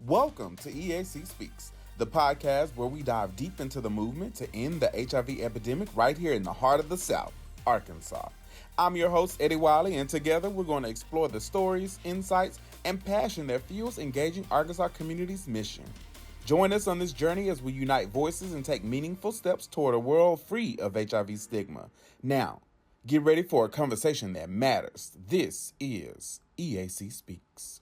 Welcome to EAC Speaks, the podcast where we dive deep into the movement to end the HIV epidemic right here in the heart of the South, Arkansas. I'm your host, Eddie Wiley, and together we're going to explore the stories, insights, and passion that fuels engaging Arkansas community's mission. Join us on this journey as we unite voices and take meaningful steps toward a world free of HIV stigma. Now, get ready for a conversation that matters. This is EAC Speaks.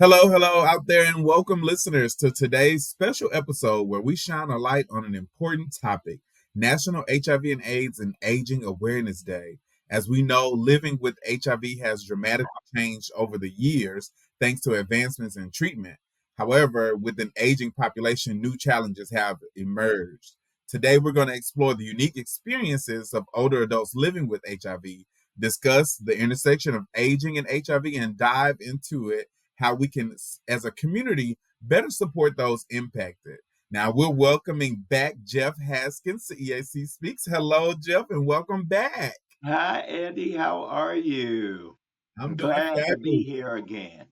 Hello out there, and welcome listeners to today's special episode where we shine a light on an important topic, National HIV and AIDS and Aging Awareness Day. As we know, living with HIV has dramatically changed over the years thanks to advancements in treatment. However, with an aging population, new challenges have emerged. Today, we're going to explore the unique experiences of older adults living with HIV, discuss the intersection of aging and HIV, and dive into it how we can, as a community, better support those impacted. Now, we're welcoming back Jeff Haskins to EAC Speaks. Hello, Jeff, and welcome back. Hi, Eddie. How are you? I'm I'm doing glad to be fabulous. here again.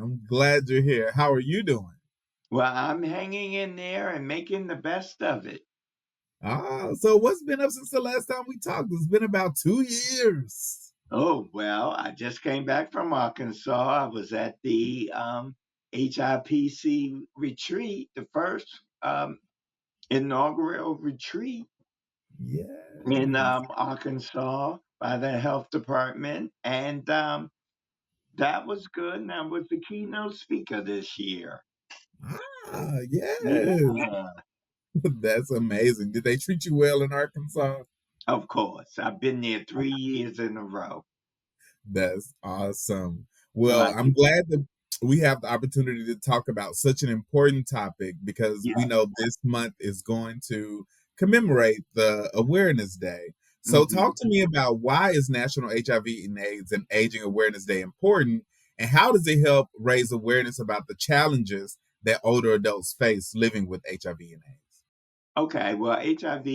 I'm glad you're here. How are you doing? Well, I'm hanging in there and making the best of it. So what's been up since the last time we talked? It's been about 2 years. Oh, well, I just came back from Arkansas. I was at the HIPC retreat, the first inaugural retreat in Yes. Arkansas by the health department. And that was good. And I was the keynote speaker this year. Yes. Yeah. That's amazing. Did they treat you well in Arkansas? Of course, I've been there 3 years in a row. That's awesome. How Well, about I'm you? glad that we have the opportunity to talk about such an important topic because we Yeah. know this month is going to commemorate the Awareness Day. So, talk Mhm. to me about why is National HIV and AIDS and Aging Awareness Day important, and how does it help raise awareness about the challenges that older adults face living with HIV and AIDS? Okay, well, HIV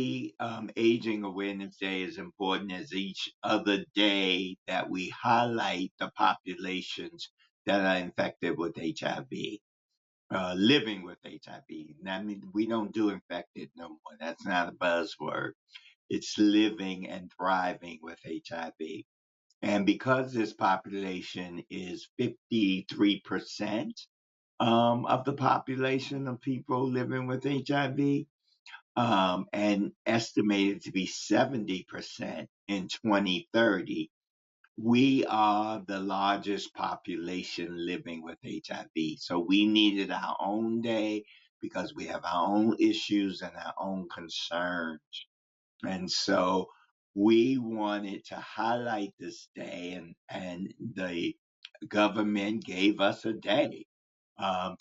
Aging Awareness Day is important as each other day that we highlight the populations that are infected with HIV, living with HIV. That means we don't do infected no more. That's not a buzzword. It's living and thriving with HIV. And because this population is 53% of the population of people living with HIV, and estimated to be 70% in 2030, we are the largest population living with HIV. So we needed our own day because we have our own issues and our own concerns. And so we wanted to highlight this day, and the government gave us a day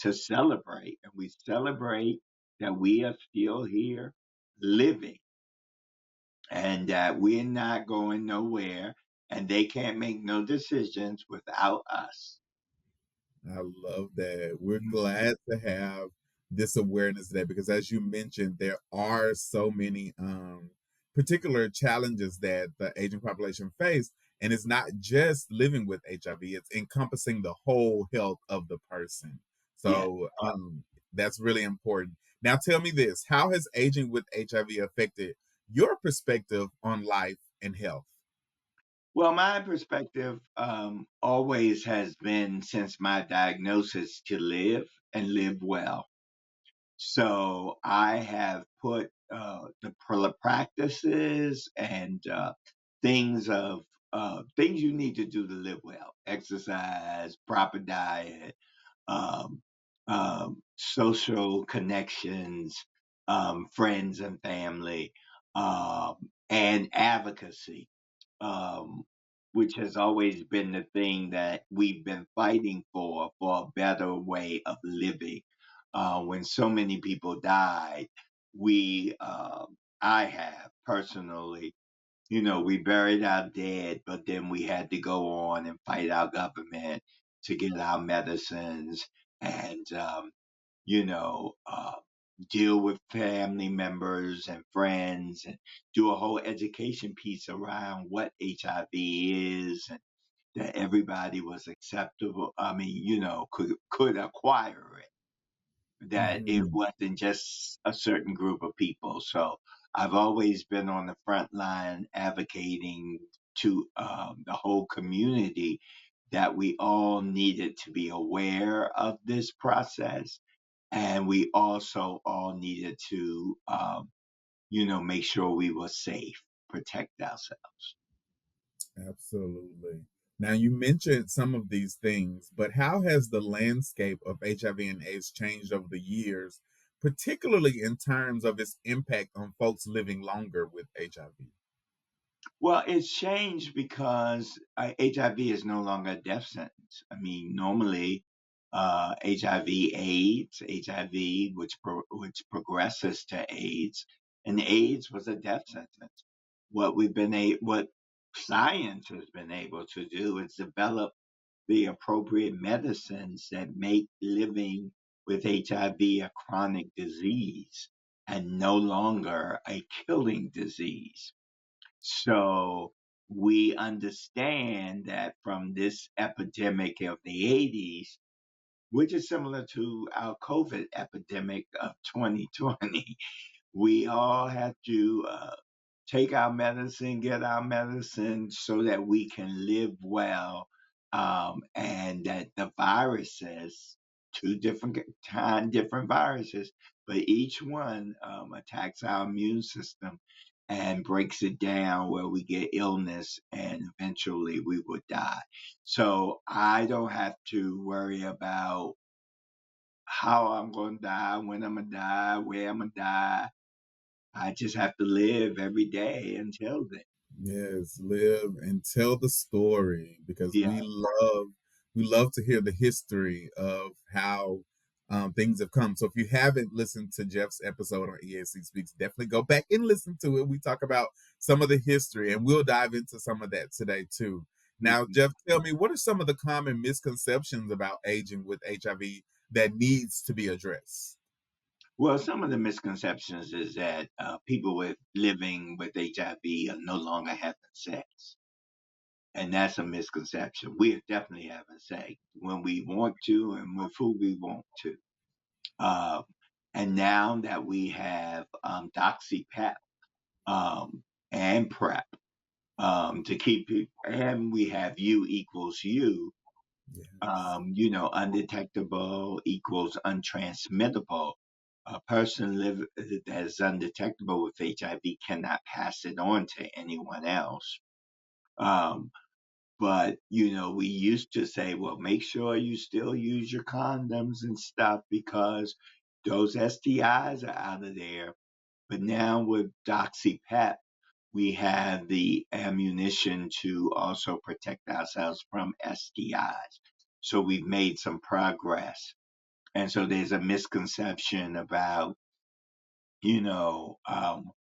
to celebrate. And we celebrate that we are still here living and that we're not going nowhere and they can't make no decisions without us. I love that. We're Mhm. glad to have this awareness today because, as you mentioned, there are so many particular challenges that the aging population face. And it's not just living with HIV, it's encompassing the whole health of the person. Yeah. So that's really important. Now, tell me this: how has aging with HIV affected your perspective on life and health? Well, my perspective always has been since my diagnosis to live and live well. So I have put the practices and things of things you need to do to live well: exercise, proper diet, um, social connections, friends and family, and advocacy, um, which has always been the thing that we've been fighting for a better way of living. When so many people died, we, I have personally, we buried our dead, but then we had to go on and fight our government to get our medicines and, you know, deal with family members and friends and do a whole education piece around what HIV is and that everybody was acceptable. I mean, could acquire it. that it Mhm. wasn't just a certain group of people. So I've always been on the front line advocating to the whole community that we all needed to be aware of this process. And we also all needed to, make sure we were safe, protect ourselves. Absolutely. Now, you mentioned some of these things, but how has the landscape of HIV and AIDS changed over the years, particularly in terms of its impact on folks living longer with HIV? Well, it's changed because HIV is no longer a death sentence. I mean, normally, HIV, AIDS, HIV, which progresses to AIDS, and AIDS was a death sentence. What science has been able to do is develop the appropriate medicines that make living with HIV a chronic disease and no longer a killing disease. So we understand that from this epidemic of the 80s, which is similar to our COVID epidemic of 2020, we all have to take our medicine, get our medicine so that we can live well. And that the viruses, two different viruses, but each one attacks our immune system and breaks it down where we get illness and eventually we would die. So I don't have to worry about how I'm going to die, when I'm going to die, where I'm going to die. I just have to live every day until then. Yes, live and tell the story because Yeah. we love to hear the history of how things have come. So if you haven't listened to Jeff's episode on EAC Speaks, definitely go back and listen to it. We talk about some of the history, and we'll dive into some of that today too. Now, Mhm. Jeff, tell me, what are some of the common misconceptions about aging with HIV that needs to be addressed? Well, some of the misconceptions is that people with living with HIV are no longer having sex, and that's a misconception. We are definitely having sex when we want to and with who we want to. Um, and now that we have doxy pep and prep to keep it, and we have U equals U. Yes. Undetectable equals untransmittable. A person that is undetectable with HIV cannot pass it on to anyone else. Um, but we used to say, well, make sure you still use your condoms and stuff because those STIs are out of there. But now with DoxyPep, we have the ammunition to also protect ourselves from STIs. So we've made some progress. And so there's a misconception about, you know, um,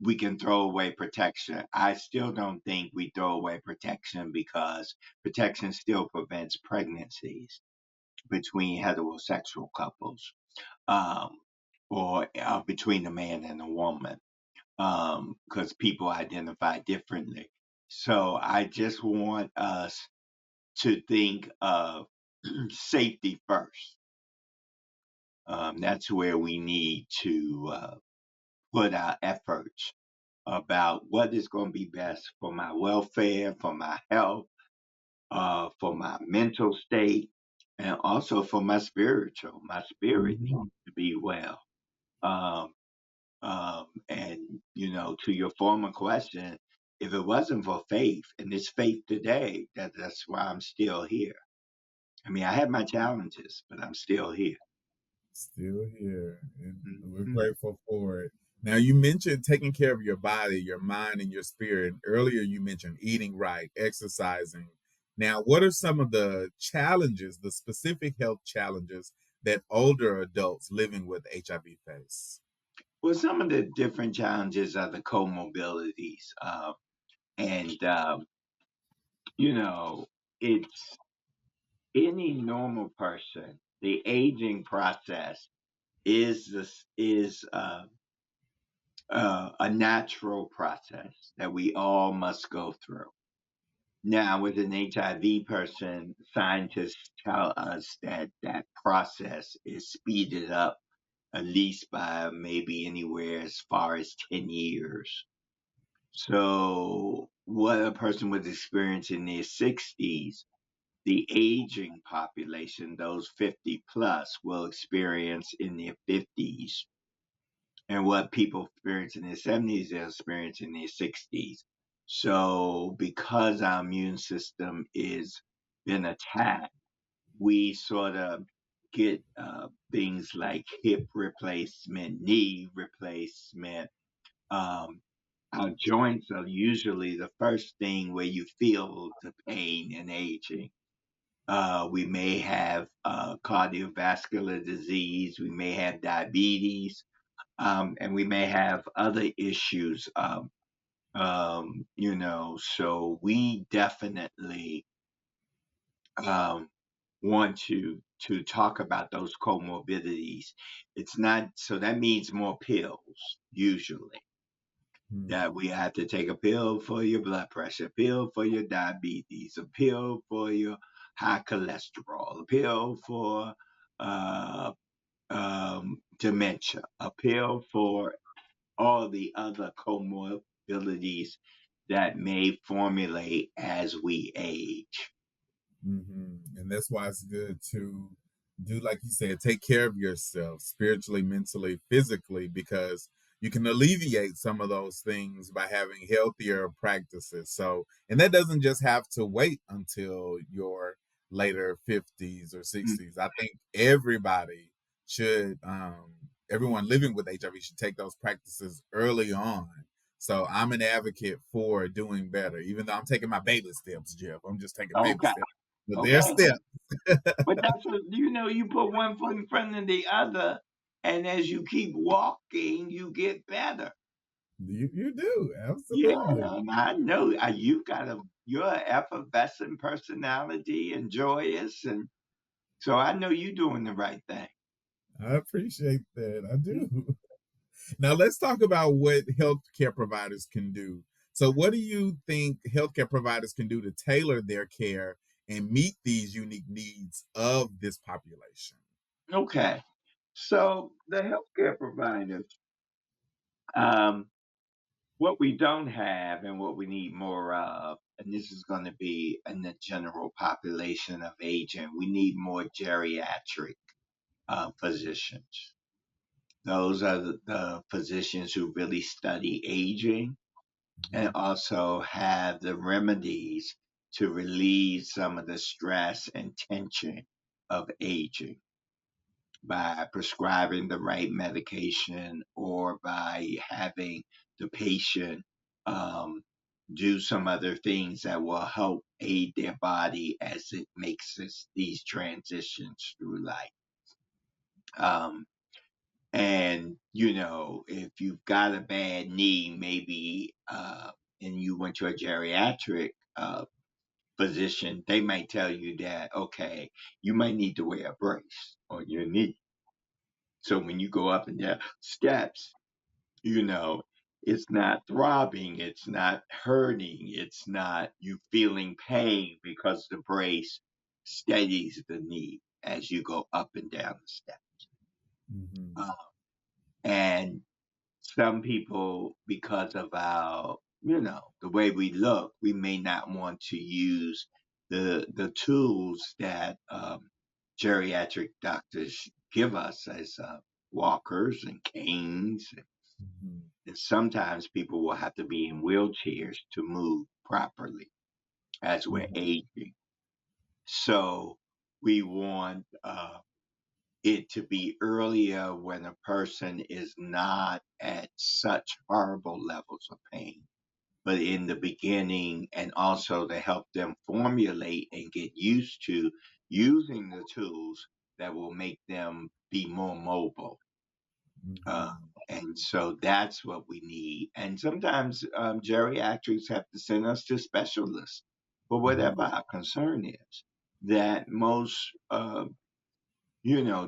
we can throw away protection. I still don't think we throw away protection because protection still prevents pregnancies between heterosexual couples, um, or between a man and a woman, because people identify differently. So I just want us to think of safety first. That's where we need to put our efforts about what is going to be best for my welfare, for my health, for my mental state, and also for my spiritual. My spirit Mhm. needs to be well. Um, and to your former question, if it wasn't for faith, and it's faith today, that's why I'm still here. I mean, I had my challenges, but I'm still here. Still here, and we're Mhm. grateful for it. Now, you mentioned taking care of your body, your mind, and your spirit. And earlier, you mentioned eating right, exercising. Now, what are some of the challenges, the specific health challenges that older adults living with HIV face? Well, some of the different challenges are the comorbidities, and you know, it's any normal person. The aging process is a natural process that we all must go through. Now, with an HIV person, scientists tell us that that process is speeded up at least by maybe anywhere as far as 10 years. So, what a person was experiencing in their 60s, the aging population, those 50 plus, will experience in their 50s. And what people experience in their 70s, they'll experience in their 60s. So, because our immune system is been attacked, we sort of get things like hip replacement, knee replacement. Um, our joints are usually the first thing where you feel the pain and aging. We may have cardiovascular disease, we may have diabetes, and we may have other issues. So we definitely um, want to talk about those comorbidities. It's not so that means more pills usually. That we have to take a pill for your blood pressure, a pill for your diabetes, a pill for your high cholesterol, a pill for uh, dementia, a pill for all the other comorbidities that may formulate as we age. And that's why it's good to do, like you said, take care of yourself spiritually, mentally, physically, because you can alleviate some of those things by having healthier practices. So, and that doesn't just have to wait until your later 50s or Mm. 60s. I think everybody should, everyone living with HIV should take those practices early on. So I'm an advocate for doing better, even though I'm taking my baby steps, Jeff. I'm just taking baby Okay, steps. But there's okay. steps. But that's what, you put one foot in front of the other, and as you keep walking, you get better. You do Yeah, absolutely. and I know you're an effervescent personality and joyous, and so I know you're doing the right thing. I appreciate that. I do. Now let's talk about what healthcare providers can do. So, what do you think healthcare providers can do to tailor their care and meet these unique needs of this population? Okay, so the healthcare providers, um, what we don't have and what we need more of, and this is going to be in the general population of aging, we need more geriatric physicians. Those are the physicians who really study aging and Mhm, also have the remedies to relieve some of the stress and tension of aging by prescribing the right medication or by having the patient um, do some other things that will help aid their body as it makes these transitions through life. Um, and if you've got a bad knee, maybe, and you went to a geriatric physician, they might tell you that, okay, you might need to wear a brace on your knee. So when you go up and down steps, you know, it's not throbbing, it's not hurting, it's not you feeling pain because the brace steadies the knee as you go up and down the step. mhm, Uh, and some people, because of the way we look, we may not want to use the tools that geriatric doctors give us as walkers and canes. mhm, And sometimes people will have to be in wheelchairs to move properly as we're mhm, aging. So we want it to be earlier when a person is not at such horrible levels of pain, but in the beginning, and also to help them formulate and get used to using the tools that will make them be more mobile. Uh, mhm, and so that's what we need. And sometimes geriatrics have to send us to specialists for mhm, whatever our concern is. That most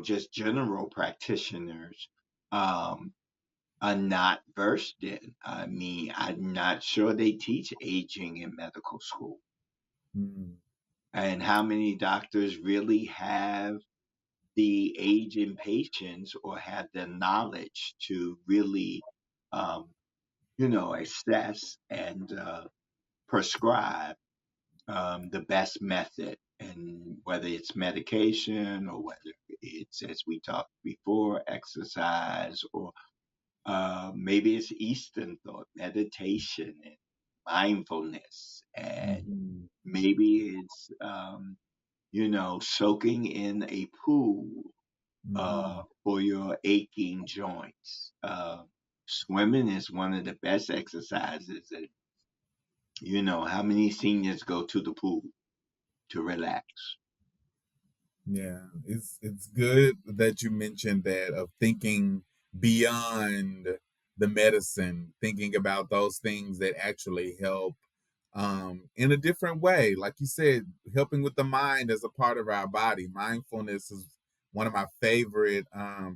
just general practitioners um, are not versed in. I mean, I'm not sure they teach aging in medical school. Mm, And how many doctors really have the aging patients or have the knowledge to really, um, assess and prescribe the best method, and whether it's medication or whether it's, as we talked before, exercise, or maybe it's Eastern thought, meditation and mindfulness, and mhm, maybe it's soaking in a pool mhm. for your aching joints. Swimming is one of the best exercises. And how many seniors go to the pool to relax? Yeah, it's good that you mentioned that of thinking beyond the medicine, thinking about those things that actually help in a different way. Like you said, helping with the mind as a part of our body. Mindfulness is one of my favorite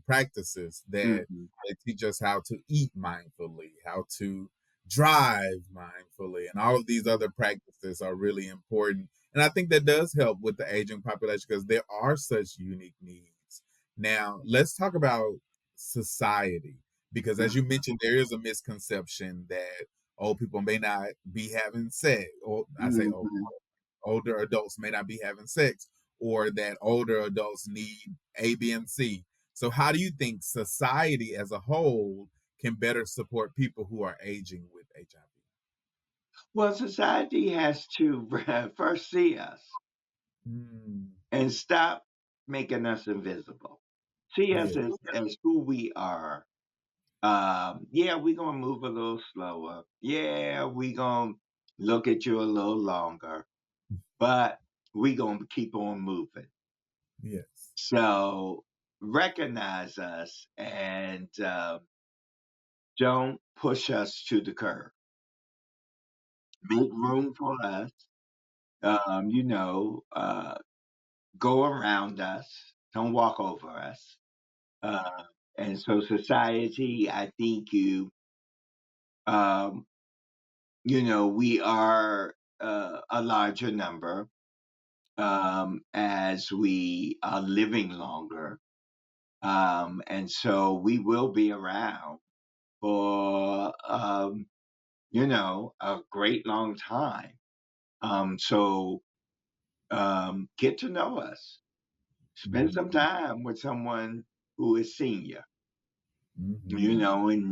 practices that Hmm. they teach us how to eat mindfully, how to drive mindfully, and all of these other practices are really important. And I think that does help with the aging population because there are such unique needs. Now, let's talk about society because, as you mentioned, there is a misconception that old people may not be having sex, or I say old Hmm. people, older adults may not be having sex, or that older adults need A, B, and C. So, how do you think society as a whole can better support people who are aging with HIV? Well, society has to first see us Mm, and stop making us invisible. See us yeah, as who we are. Yeah, we're gonna move a little slower. Yeah, we're gonna look at you a little longer, but we're gonna keep on moving. yes. So recognize us and don't push us to the curb. Make room for us. Go around us. Don't walk over us. Uh, and so society, I think um, we are a larger number as we are living longer. And so we will be around for, a great long time. So get to know us. Spend some Mhm, time with someone who is senior. mhm,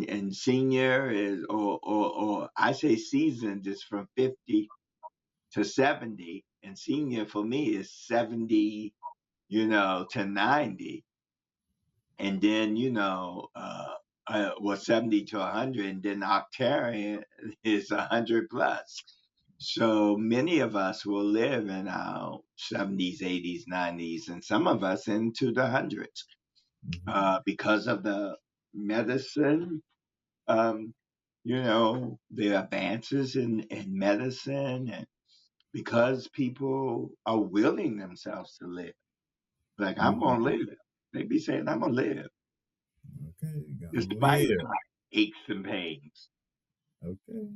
And senior is, or I say seasoned is from 50 to 70, and senior for me is 70, to 90. And then, 70 to 100, and then octarian is 100 plus. So many of us will live in our 70s, 80s, 90s, and some of us into the hundreds mhm, because of the medicine, um, the advances in medicine, and because people are willing themselves to live. Like, I'm mhm. going to live. They be saying, I'm going to live Okay, gonna despite live. aches and pains. Okay.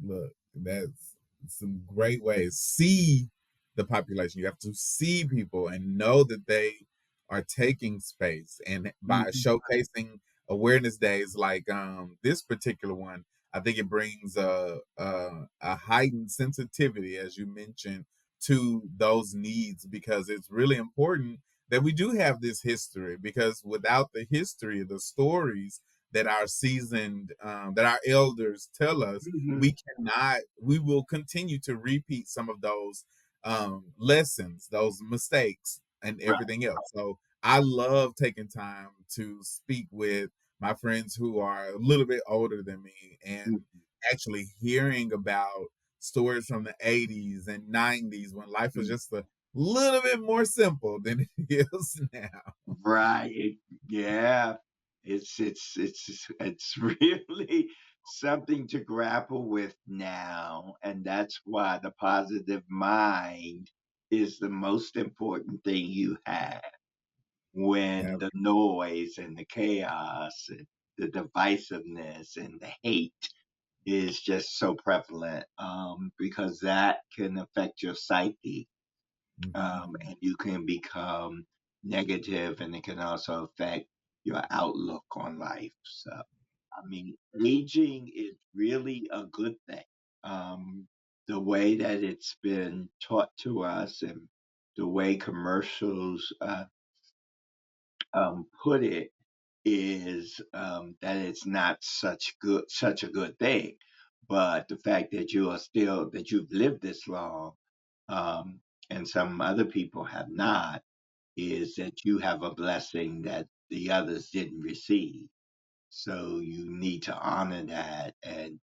Look, that's some great ways. See the population. You have to see people and know that they are taking space. And by Mhm. showcasing awareness days like this particular one, I think it brings a heightened sensitivity, as you mentioned, to those needs because it's really important that we do have this history because without the history, the stories that our seasoned that our elders tell us, Mhm. we will continue to repeat some of those lessons, those mistakes, and Right. everything else. So I love taking time to speak with my friends who are a little bit older than me and Mhm. actually hearing about stories from the 80s and 90s when life was just a little bit more simple than it is now. Right. Yeah. It's really something to grapple with now. And that's why the positive mind is the most important thing you have Yeah. when the noise and the chaos and the divisiveness and the hate is just so prevalent, because that can affect your psyche, Mm-hmm. and you can become negative, and it can also affect your outlook on life. So, I mean, aging is really a good thing. Um, the way that it's been taught to us and the way commercials put it is, that it's not such a good thing. But the fact that you've lived this long, um, and some other people have not, is that you have a blessing that the others didn't receive. So you need to honor that, and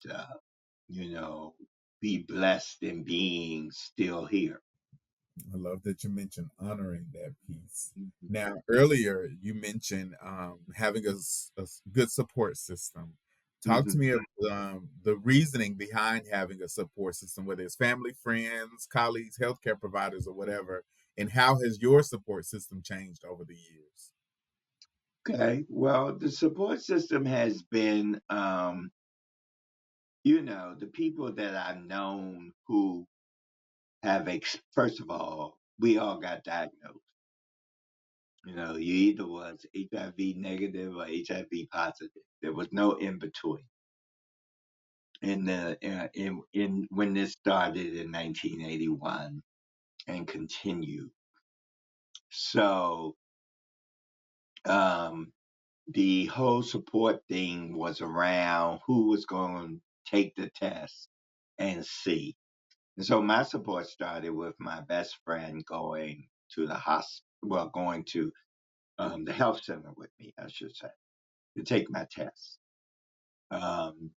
you know, be blessed in being still here. I love that you mentioned honoring that piece. Mhm. Now, earlier you mentioned having a good support system. Talk to Mhm. me of the reasoning behind having a support system, whether it's family, friends, colleagues, healthcare providers, or whatever, and how has your support system changed over the years? Okay. Well, the support system has been, the people that I've known who first of all, we all got diagnosed. You either was HIV negative or HIV positive. There was no in between. In when this started in 1981 and continued. So, um, the whole support thing was around who was going to take the test and see. And so my support started with my best friend going to the hospital, well, going to the health center with me, I should say, to take my test. Um,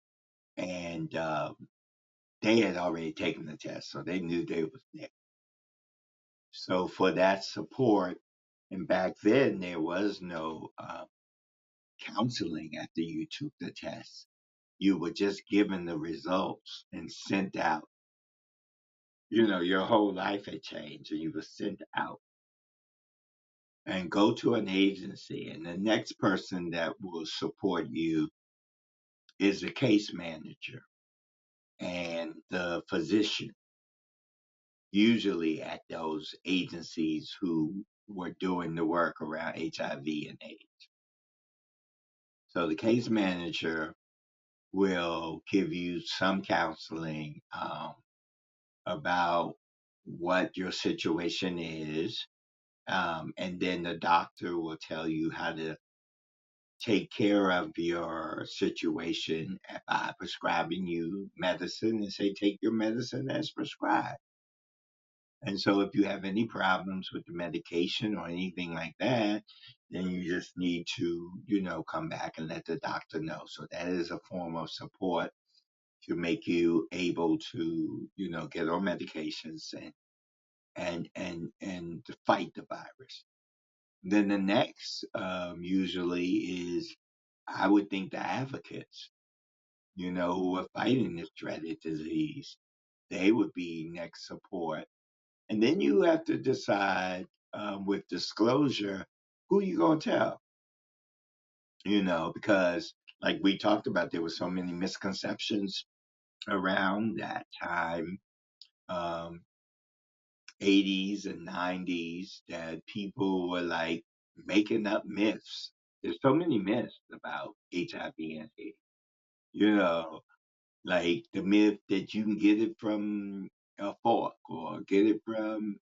and they had already taken the test, so they knew they was next. So for that support, and back then there was no counseling after you took the test. You were just given the results and sent out. Your whole life had changed, and you were sent out and go to an agency, and the next person that will support you is the case manager and the physician, usually at those agencies who were doing the work around HIV and AIDS. So the case manager will give you some counseling, about what your situation is, and then the doctor will tell you how to take care of your situation by prescribing you medicine and say, take your medicine as prescribed. And so if you have any problems with the medication or anything like that, then you just need to, come back and let the doctor know. So that is a form of support to make you able to, get on medications and to fight the virus. Then the next, usually is, I would think, the advocates, who are fighting this dreaded disease. They would be next support. And then you have to decide, with disclosure, who you gonna tell, because like we talked about, there were so many misconceptions around that time, um, 80s and 90s, that people were like making up myths. There's so many myths about HIV and AIDS. You know, like the myth that you can get it from a fork or get it from,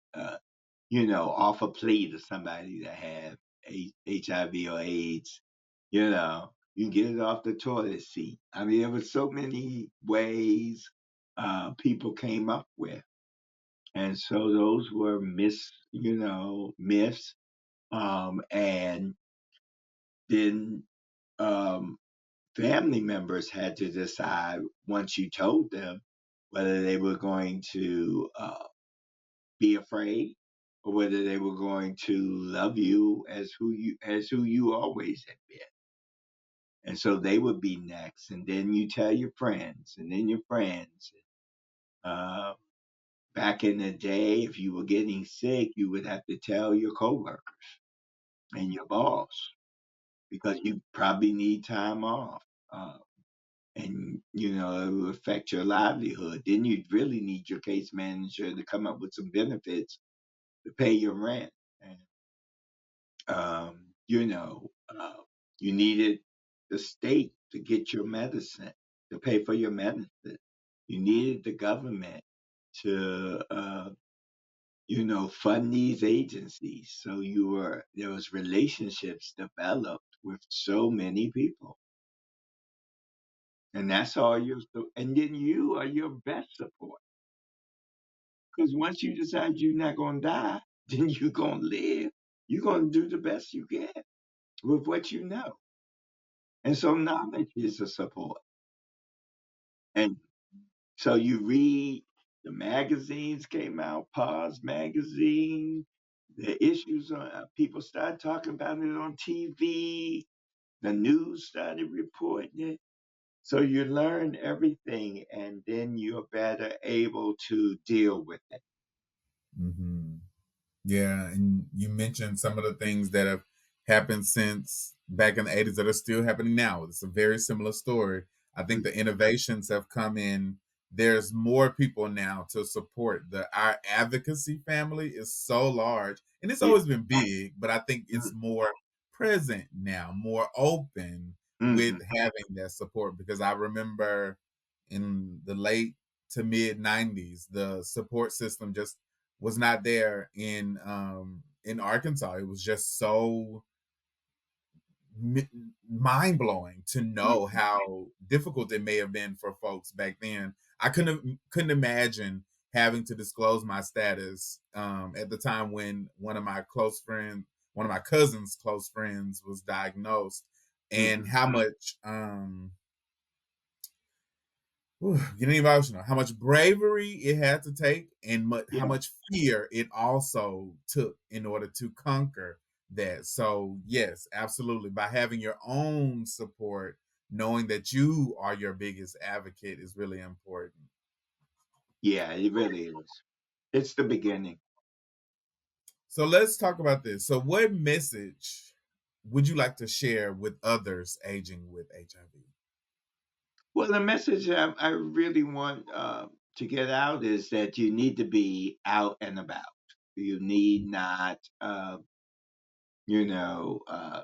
off a plate of somebody that have HIV or AIDS. You can get it off the toilet seat. I mean, there were so many ways people came up with, and so those were myths. And then um, family members had to decide, once you told them, whether they were going to be afraid or whether they were going to love you as who you always had been. And so they would be next, and then you tell your friends, and then your friends. Uh, Back in the day, if you were getting sick, you would have to tell your coworker and your boss, because you probably need time off. Uh, and it will affect your livelihood. Then you really need your case manager to come up with some benefits to pay your rent. And um, you know, uh, you needed the state to get your medicine, to pay for your medicine. You needed the government to fund these agencies. So there was relationships developed with so many people. And that's all and then you are your best support. Because once you decide you're not going to die, then you're going to live. You're going to do the best you can with what you know. And so knowledge is a support. And so you read the magazines came out, Pause magazine, the issues on people started talking about it on TV, the news started reporting it. So you learn everything and then you're better able to deal with it. Hmm. Yeah, and you mentioned some of the things that have happened since back in the 80s that are still happening now. It's a very similar story. I think the innovations have come in. There's more people now to support. Our advocacy family is so large, and it's Yeah. always been big, but I think it's more present now, more open with Mm-hmm. having that support. Because I remember in the late to mid 90s, the support system just was not there in Arkansas. It was just so mind blowing to know how difficult it may have been for folks back then. I couldn't imagine having to disclose my status at the time when one of my cousin's close friends, was diagnosed, and Mm-hmm. how much getting emotional. How much bravery it had to take, and how Yeah. much fear it also took in order to conquer that. So, yes, absolutely. By having your own support, knowing that you are your biggest advocate is really important. Yeah, it really is. It's the beginning. So, let's talk about this. So, what message would you like to share with others aging with HIV? Well, the message I really want to get out is that you need to be out and about. You need not, you know, uh,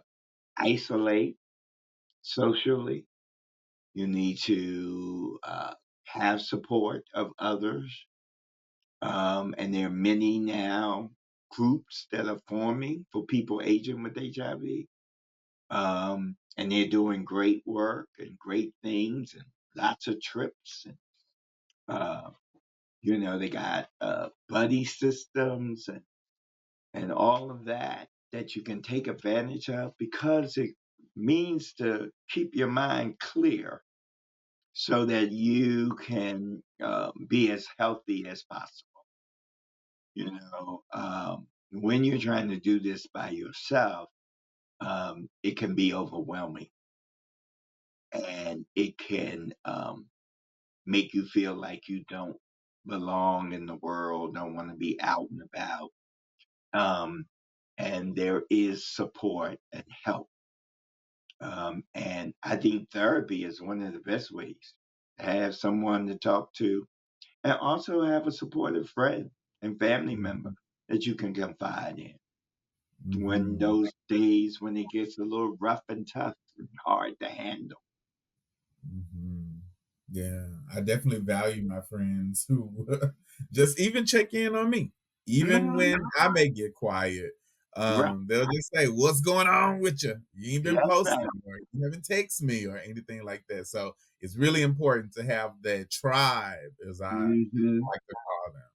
isolate socially. You need to have support of others. And there are many now groups that are forming for people aging with HIV. And they're doing great work and great things and lots of trips. And, uh, they got buddy systems and all of that you can take advantage of because it means to keep your mind clear so that you can be as healthy as possible. When you're trying to do this by yourself, it can be overwhelming and it can make you feel like you don't belong in the world, don't want to be out and about. Um, and there is support and help. And I think therapy is one of the best ways to have someone to talk to and also have a supportive friend and family member that you can confide in when Mm-hmm. those days when it gets a little rough and tough and hard to handle. Hmm. Yeah, I definitely value my friends who just even check in on me, even Mhm. when I may get quiet. Right. They'll just say, "What's going on with you? You ain't been That's posting, right. or you haven't texted me, or anything like that." So it's really important to have that tribe, as I Hmm. like to call them.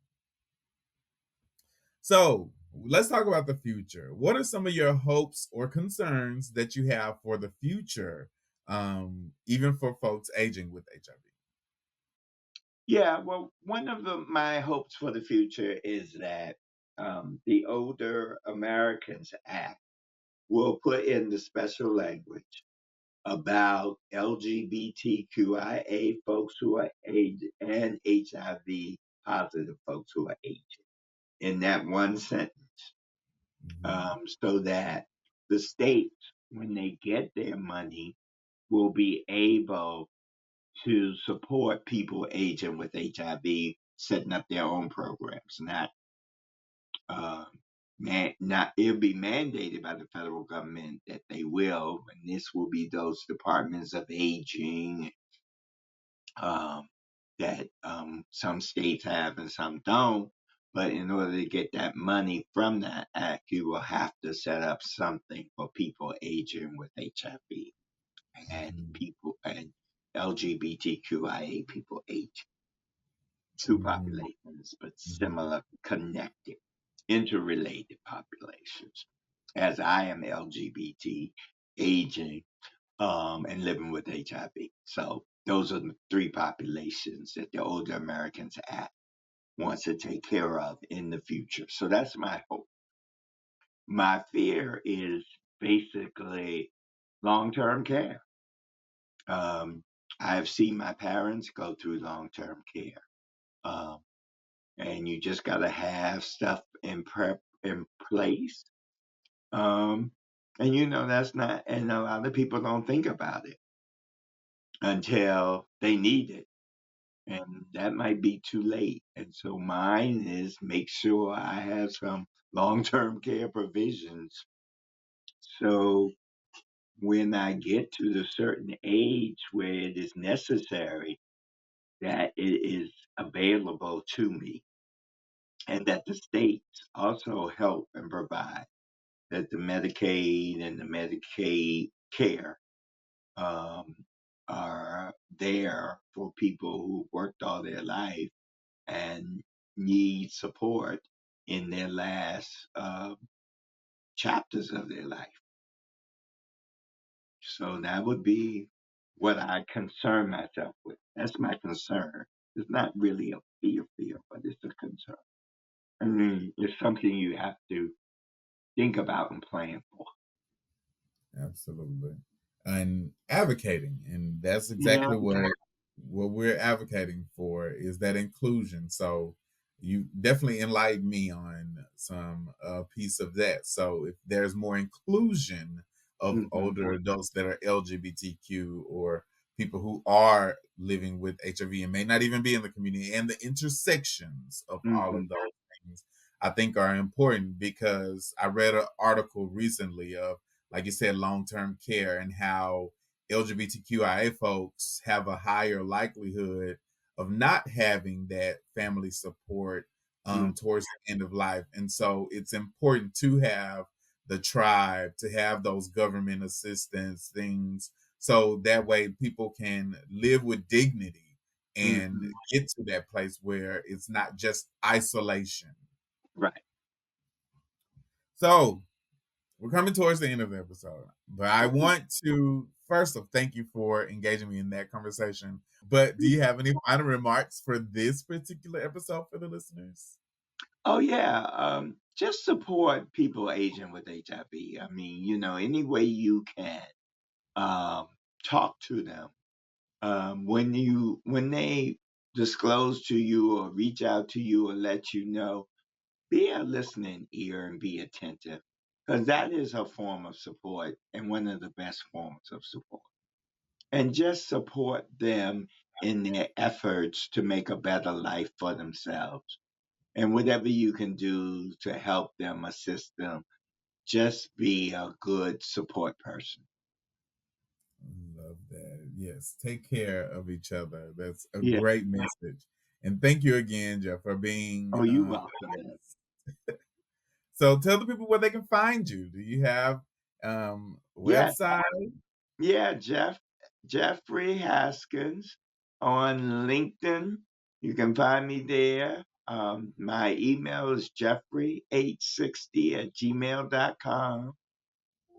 So let's talk about the future. What are some of your hopes or concerns that you have for the future, even for folks aging with HIV? Yeah, well, one of my hopes for the future is that the Older Americans Act will put in the special language about LGBTQIA folks who are aged and HIV positive folks who are aging in that one sentence, Mhm. so that the states, when they get their money, will be able to support people aging with HIV, setting up their own programs, uh, not it'll be mandated by the federal government that they will, and this will be those departments of aging um, that some states have and some don't. But in order to get that money from that act, you will have to set up something for people aging with HIV and Mhm. people and LGBTQIA people age. Two Mhm. populations, but Mhm. similar, connected, interrelated populations. As I am LGBT, aging, and living with HIV. So those are the three populations that the Older Americans Act wants to take care of in the future. So that's my hope. My fear is basically long-term care. Um, I've seen my parents go through long-term care. Um, and you just got to have stuff in place. Um, and that's not, and a lot of people don't think about it until they need it, and that might be too late. And so mine is make sure I have some long-term care provisions, so when I get to the certain age where it is necessary, that it is available to me, and that the states also help and provide, that the Medicaid and the Medicaid care um, are there for people who worked all their life and need support in their last chapters of their life. So that would be what I concern myself with. That's my concern. It's not really a fear, but it's a concern. I mean, it's something you have to think about and plan for. Absolutely. And advocating. And that's Yeah. exactly what we're advocating for is that inclusion. So you definitely enlightened me on some piece of that. So if there's more inclusion of Hmm. older adults that are LGBTQ or people who are living with HIV and may not even be in the community and the intersections of all Hmm. of those things, I think are important because I read an article recently of, like you said, long term care and how LGBTQIA folks have a higher likelihood of not having that family support Hmm. towards the end of life. And so it's important to have the tribe, to have those government assistance things, so that way people can live with dignity and Hmm. get to that place where it's not just isolation. Right. So we're coming towards the end of the episode, but I want to first of thank you for engaging me in that conversation. But do you have any final remarks for this particular episode for the listeners? Oh yeah. Just support people aging with HIV. I mean, any way you can, um, talk to them. When they disclose to you or reach out to you or let you know, be a listening ear and be attentive, because that is a form of support and one of the best forms of support. And just support them in their efforts to make a better life for themselves. And whatever you can do to help them, assist them, just be a good support person. Love that. Yes, take care of each other. That's a Yeah. great message. And thank you again, Jeff, for being Oh, you a welcome. guest. So tell the people where they can find you. Do you have Yeah. website? Yeah, Jeffrey Haskins on LinkedIn. You can find me there. My email is jeffrey860 @gmail.com.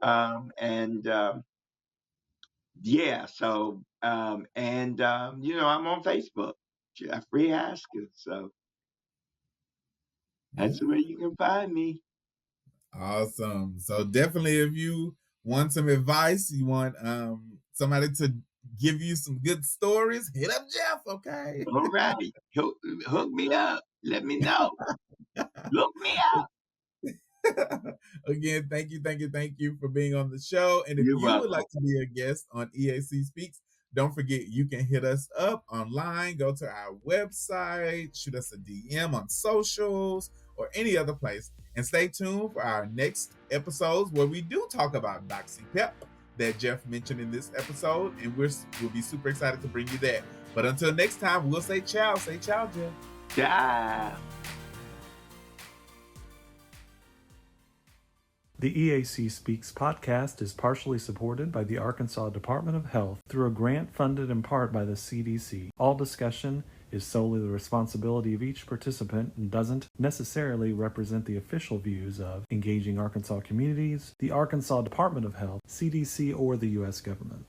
And yeah, so I'm on Facebook, Jeffrey Haskins. So Yeah. that's where you can find me. Awesome. So definitely if you want some advice, you want somebody to give you some good stories, hit up Jeff, okay? All right. Hook me up. Let me know. Look me up. Again, thank you for being on the show. And if You're you would welcome. like to be a guest on EAC Speaks, Don't forget, you can hit us up online, go to our website, shoot us a DM on socials or any other place. And stay tuned for our next episodes where we do talk about DoxyPep that Jeff mentioned in this episode. And we'll be super excited to bring you that. But until next time, we'll say ciao. Say ciao, Jeff. Ciao. The EAC Speaks podcast is partially supported by the Arkansas Department of Health through a grant funded in part by the CDC. All discussion is solely the responsibility of each participant and doesn't necessarily represent the official views of Engaging Arkansas Communities, the Arkansas Department of Health, CDC, or the U.S. government.